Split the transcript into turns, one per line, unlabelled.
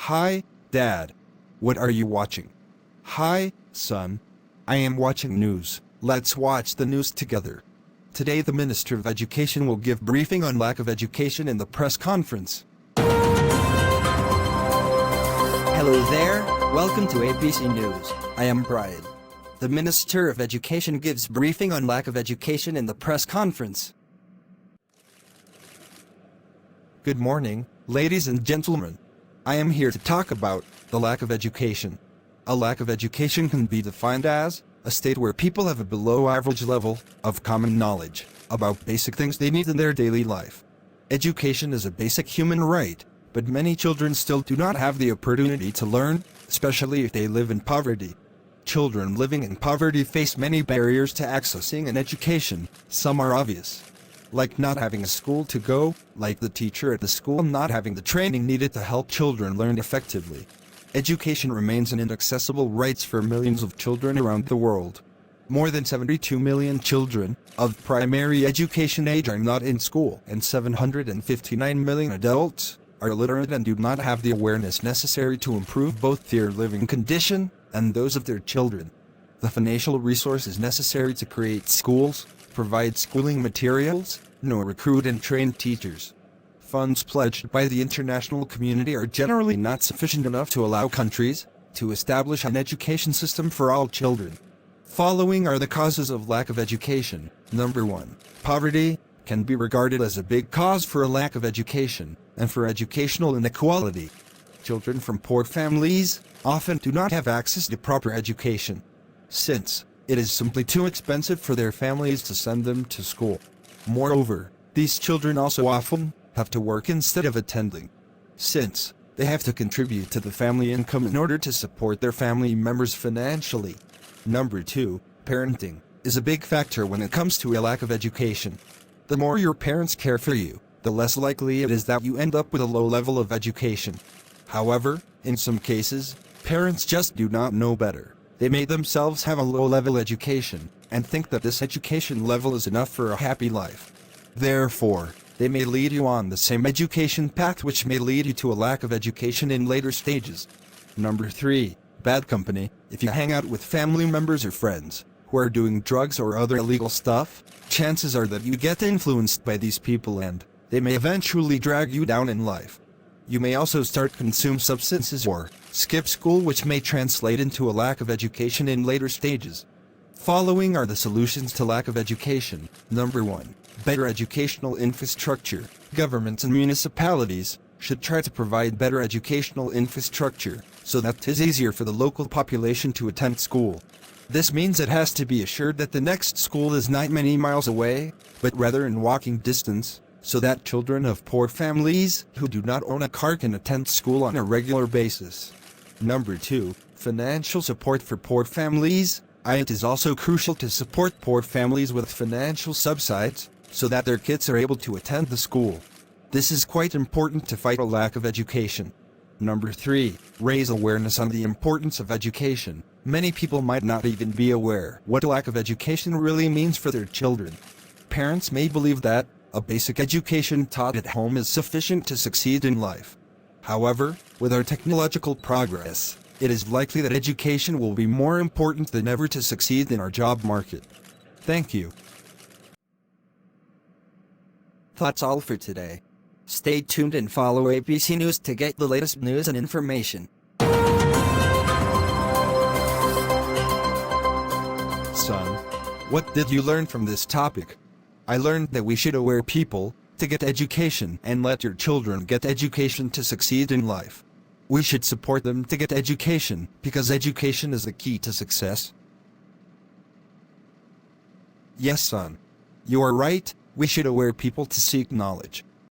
Hi, Dad. What are you watching? Hi, son. I am watching news. Let's watch the news together. Today the Minister of Education will give briefing on lack of education in the press conference.
Hello there, welcome to ABC News. I am Brian. The Minister of Education gives briefing on lack of education in the press conference.
Good morning, ladies and gentlemen. I am here to talk about the lack of education. A lack of education can be defined as a state where people have a below-average level of common knowledge about basic things they need in their daily life. Education is a basic human right, but many children still do not have the opportunity to learn, especially if they live in poverty. Children living in poverty face many barriers to accessing an education. Some are obvious, like not having a school to go, like the teacher at the school not having the training needed to help children learn effectively. Education remains an inaccessible right for millions of children around the world. More than 72 million children of primary education age are not in school, and 759 million adults are illiterate and do not have the awareness necessary to improve both their living condition and those of their children. The financial resources necessary to create schools, provide schooling materials, nor recruit and train teachers. Funds pledged by the international community are generally not sufficient enough to allow countries to establish an education system for all children. Following are the causes of lack of education. Number 1. Poverty can be regarded as a big cause for a lack of education and for educational inequality. Children from poor families often do not have access to proper education, since it is simply too expensive for their families to send them to school. Moreover, these children also often have to work instead of attending, since they have to contribute to the family income in order to support their family members financially. Number 2, parenting is a big factor when it comes to a lack of education. The more your parents care for you, the less likely it is that you end up with a low level of education. However, in some cases, parents just do not know better. They may themselves have a low-level education and think that this education level is enough for a happy life. Therefore, they may lead you on the same education path, which may lead you to a lack of education in later stages. Number 3, bad company. If you hang out with family members or friends who are doing drugs or other illegal stuff, chances are that you get influenced by these people and they may eventually drag you down in life. You may also start consume substances or skip school, which may translate into a lack of education in later stages. Following are the solutions to lack of education. Number 1. Better educational infrastructure. Governments and municipalities should try to provide better educational infrastructure so that it is easier for the local population to attend school. This means it has to be assured that the next school is not many miles away, but rather in walking distance, so that children of poor families who do not own a car can attend school on a regular basis. Number 2, financial support for poor families. It is also crucial to support poor families with financial subsidies, so that their kids are able to attend the school. This is quite important to fight a lack of education. Number 3, raise awareness on the importance of education. Many people might not even be aware what a lack of education really means for their children. Parents may believe that a basic education taught at home is sufficient to succeed in life. However, with our technological progress, it is likely that education will be more important than ever to succeed in our job market. Thank you.
That's all for today. Stay tuned and follow ABC News to get the latest news and information.
Son, what did you learn from this topic? I learned that we should aware people to get education and let your children get education to succeed in life. We should support them to get education because education is the key to success. Yes, son. You are right, we should aware people to seek knowledge.